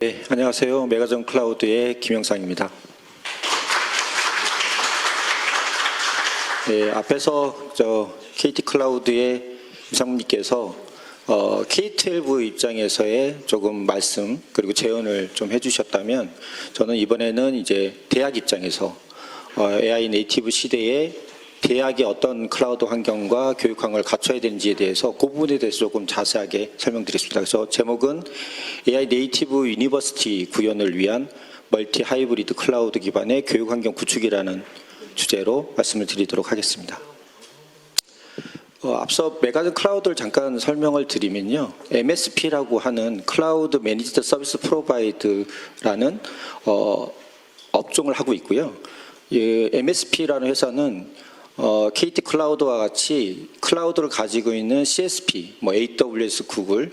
네, 안녕하세요. 메가전 클라우드의 김영상입니다. 네, 앞에서 KT 클라우드의 이상무님께서 K12 입장에서의 조금 말씀 그리고 제언을 좀 해주셨다면, 저는 이번에는 이제 대학 입장에서 AI 네이티브 시대에 대학이 어떤 클라우드 환경과 교육 환경을 갖춰야 되는지에 대해서 그 부분에 대해서 조금 자세하게 설명드리겠습니다. 그래서 제목은 AI 네이티브 유니버시티 구현을 위한 멀티 하이브리드 클라우드 기반의 교육 환경 구축이라는 주제로 말씀을 드리도록 하겠습니다. 앞서 메가전 클라우드를 잠깐 설명을 드리면요, MSP라고 하는 클라우드 매니지드 서비스 프로바이드라는 업종을 하고 있고요. MSP라는 회사는 KT 클라우드와 같이 클라우드를 가지고 있는 CSP, AWS, 구글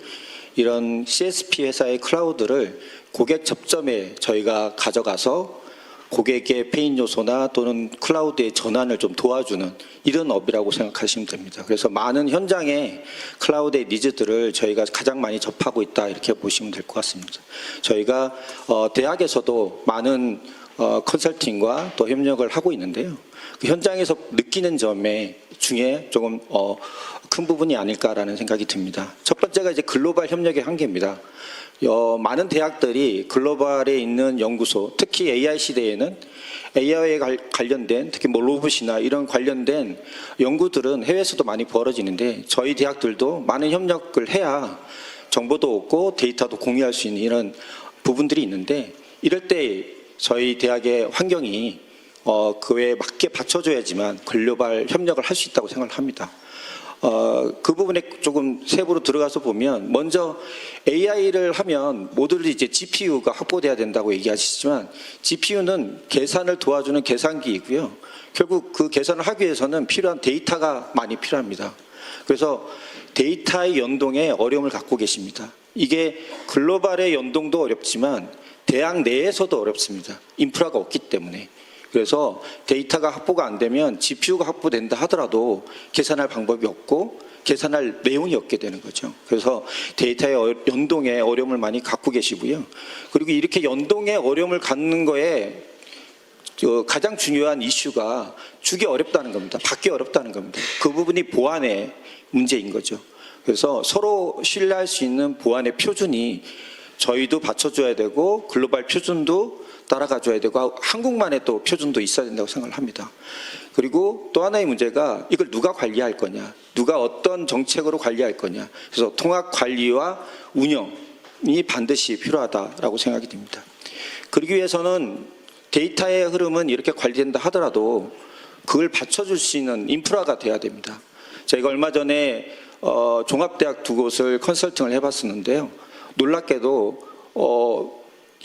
이런 CSP 회사의 클라우드를 고객 접점에 저희가 가져가서 고객의 페인 요소나 또는 클라우드의 전환을 좀 도와주는 이런 업이라고 생각하시면 됩니다. 그래서 많은 현장의 클라우드의 니즈들을 저희가 가장 많이 접하고 있다, 이렇게 보시면 될 것 같습니다. 저희가 대학에서도 많은 컨설팅과 또 협력을 하고 있는데요. 그 현장에서 느끼는 점에 중에 조금 큰 부분이 아닐까라는 생각이 듭니다. 첫 번째가 이제 글로벌 협력의 한계입니다. 많은 대학들이 글로벌에 있는 연구소, 특히 AI 시대에는 AI에 관련된, 특히 로봇이나 이런 관련된 연구들은 해외에서도 많이 벌어지는데, 저희 대학들도 많은 협력을 해야 정보도 얻고 데이터도 공유할 수 있는 이런 부분들이 있는데, 이럴 때 저희 대학의 환경이 그에 맞게 받쳐줘야지만 글로벌 협력을 할 수 있다고 생각을 합니다. 그 부분에 조금 세부로 들어가서 보면, 먼저 AI를 하면 모두들 이제 GPU가 확보돼야 된다고 얘기하시지만, GPU는 계산을 도와주는 계산기이고요. 결국 그 계산을 하기 위해서는 필요한 데이터가 많이 필요합니다. 그래서 데이터의 연동에 어려움을 갖고 계십니다. 이게 글로벌의 연동도 어렵지만 대학 내에서도 어렵습니다. 인프라가 없기 때문에. 그래서 데이터가 확보가 안 되면 GPU가 확보된다 하더라도 계산할 방법이 없고 계산할 내용이 없게 되는 거죠. 그래서 데이터의 연동에 어려움을 많이 갖고 계시고요. 그리고 이렇게 연동에 어려움을 갖는 거에 가장 중요한 이슈가 주기 어렵다는 겁니다. 받기 어렵다는 겁니다. 그 부분이 보안의 문제인 거죠. 그래서 서로 신뢰할 수 있는 보안의 표준이 저희도 받쳐줘야 되고 글로벌 표준도 따라가줘야 되고 한국만의 또 표준도 있어야 된다고 생각을 합니다. 그리고 또 하나의 문제가 이걸 누가 관리할 거냐, 누가 어떤 정책으로 관리할 거냐. 그래서 통합 관리와 운영이 반드시 필요하다라고 생각이 듭니다. 그러기 위해서는 데이터의 흐름은 이렇게 관리된다 하더라도 그걸 받쳐줄 수 있는 인프라가 돼야 됩니다. 저희가 얼마 전에 종합대학 두 곳을 컨설팅을 해봤었는데요. 놀랍게도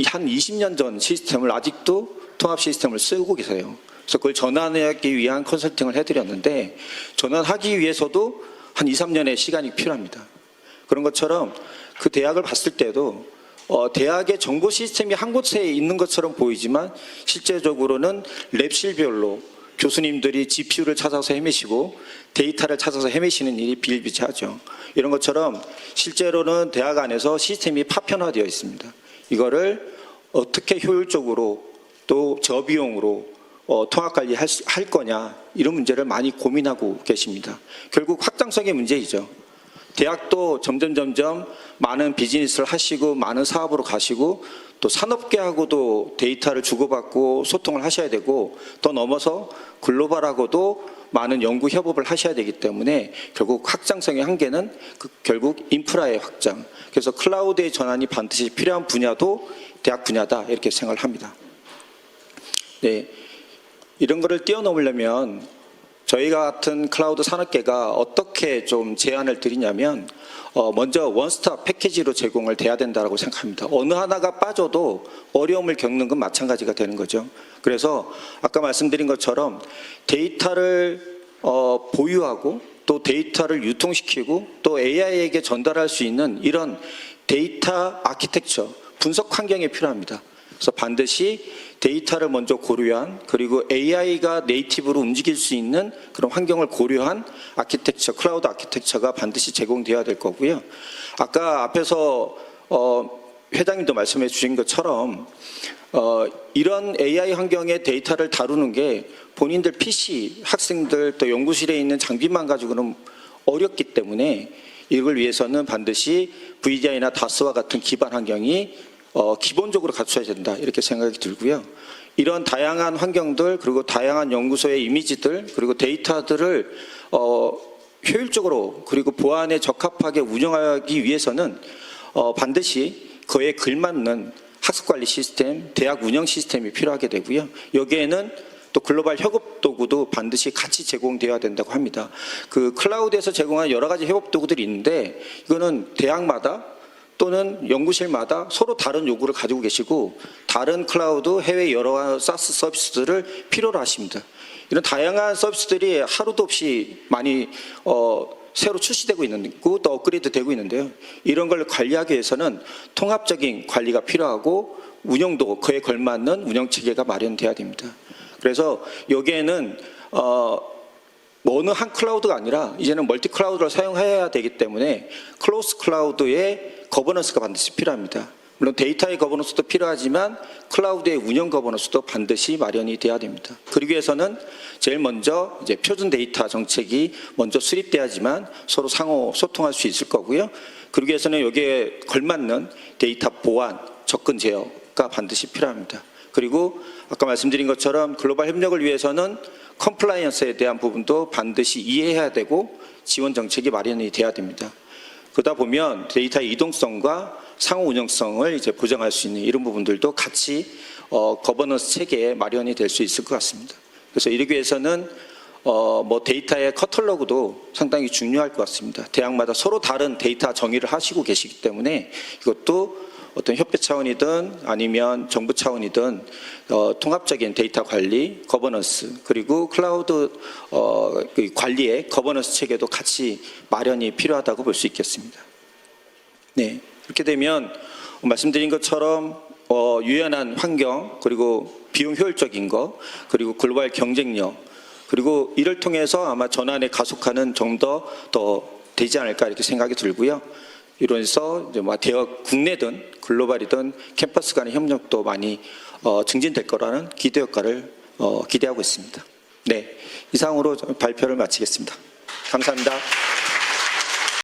한 20년 전 시스템을 아직도 통합 시스템을 쓰고 계세요. 그래서 그걸 전환하기 위한 컨설팅을 해드렸는데, 전환하기 위해서도 한 2, 3년의 시간이 필요합니다. 그런 것처럼 그 대학을 봤을 때도 대학의 정보 시스템이 한 곳에 있는 것처럼 보이지만 실제적으로는 랩실별로 교수님들이 GPU를 찾아서 헤매시고 데이터를 찾아서 헤매시는 일이 비일비재하죠. 이런 것처럼 실제로는 대학 안에서 시스템이 파편화되어 있습니다. 이거를 어떻게 효율적으로 또 저비용으로 통합관리 할 거냐, 이런 문제를 많이 고민하고 계십니다. 결국 확장성의 문제이죠. 대학도 점점 많은 비즈니스를 하시고 많은 사업으로 가시고 또 산업계하고도 데이터를 주고받고 소통을 하셔야 되고, 더 넘어서 글로벌하고도 많은 연구 협업을 하셔야 되기 때문에 결국 확장성의 한계는 결국 인프라의 확장, 그래서 클라우드의 전환이 반드시 필요한 분야도 대학 분야다, 이렇게 생각을 합니다. 네, 이런 거를 뛰어넘으려면 저희가 같은 클라우드 산업계가 어떻게 좀 제안을 드리냐면, 먼저 원스톱 패키지로 제공을 돼야 된다고 생각합니다. 어느 하나가 빠져도 어려움을 겪는 건 마찬가지가 되는 거죠. 그래서 아까 말씀드린 것처럼 데이터를 보유하고 또 데이터를 유통시키고 또 AI에게 전달할 수 있는 이런 데이터 아키텍처, 분석 환경이 필요합니다. 그래서 반드시 데이터를 먼저 고려한, 그리고 AI가 네이티브로 움직일 수 있는 그런 환경을 고려한 아키텍처, 클라우드 아키텍처가 반드시 제공되어야 될 거고요. 아까 앞에서 회장님도 말씀해 주신 것처럼 이런 AI 환경의 데이터를 다루는 게 본인들 PC, 학생들 또 연구실에 있는 장비만 가지고는 어렵기 때문에 이걸 위해서는 반드시 VDI나 DAS와 같은 기반 환경이 기본적으로 갖춰야 된다 이렇게 생각이 들고요. 이런 다양한 환경들 그리고 다양한 연구소의 이미지들 그리고 데이터들을 효율적으로 그리고 보안에 적합하게 운영하기 위해서는 반드시 그에 걸맞는 학습관리 시스템, 대학 운영 시스템이 필요하게 되고요. 여기에는 또 글로벌 협업 도구도 반드시 같이 제공되어야 된다고 합니다. 그 클라우드에서 제공하는 여러 가지 협업 도구들이 있는데 이거는 대학마다 또는 연구실마다 서로 다른 요구를 가지고 계시고 다른 클라우드 해외 여러 사스 서비스들을 필요로 하십니다. 이런 다양한 서비스들이 하루도 없이 많이 새로 출시되고 있고 또 업그레이드 되고 있는데요. 이런 걸 관리하기 위해서는 통합적인 관리가 필요하고 운영도 그에 걸맞는 운영 체계가 마련돼야 됩니다. 그래서 여기에는 어느 한 클라우드가 아니라 이제는 멀티 클라우드를 사용해야 되기 때문에 클로스 클라우드의 거버넌스가 반드시 필요합니다. 물론 데이터의 거버넌스도 필요하지만 클라우드의 운영 거버넌스도 반드시 마련이 돼야 됩니다. 그러기 위해서는 제일 먼저 이제 표준 데이터 정책이 먼저 수립돼야지만 서로 상호 소통할 수 있을 거고요. 그러기 위해서는 여기에 걸맞는 데이터 보안, 접근 제어가 반드시 필요합니다. 그리고 아까 말씀드린 것처럼 글로벌 협력을 위해서는 컴플라이언스에 대한 부분도 반드시 이해해야 되고 지원 정책이 마련이 돼야 됩니다. 그러다 보면 데이터의 이동성과 상호 운영성을 이제 보장할 수 있는 이런 부분들도 같이 거버넌스 체계에 마련이 될 수 있을 것 같습니다. 그래서 이러기 위해서는 데이터의 커털로그도 상당히 중요할 것 같습니다. 대학마다 서로 다른 데이터 정의를 하시고 계시기 때문에 이것도 어떤 협회 차원이든 아니면 정부 차원이든 통합적인 데이터 관리, 거버넌스 그리고 클라우드 관리의 거버넌스 체계도 같이 마련이 필요하다고 볼 수 있겠습니다. 네, 이렇게 되면 말씀드린 것처럼 유연한 환경 그리고 비용 효율적인 거 그리고 글로벌 경쟁력 그리고 이를 통해서 아마 전환에 가속화는 좀 더 되지 않을까 이렇게 생각이 들고요. 이로해서 이제 대학 국내든 글로벌이든 캠퍼스 간의 협력도 많이 증진될 거라는 기대 효과를 기대하고 있습니다. 네, 이상으로 발표를 마치겠습니다. 감사합니다.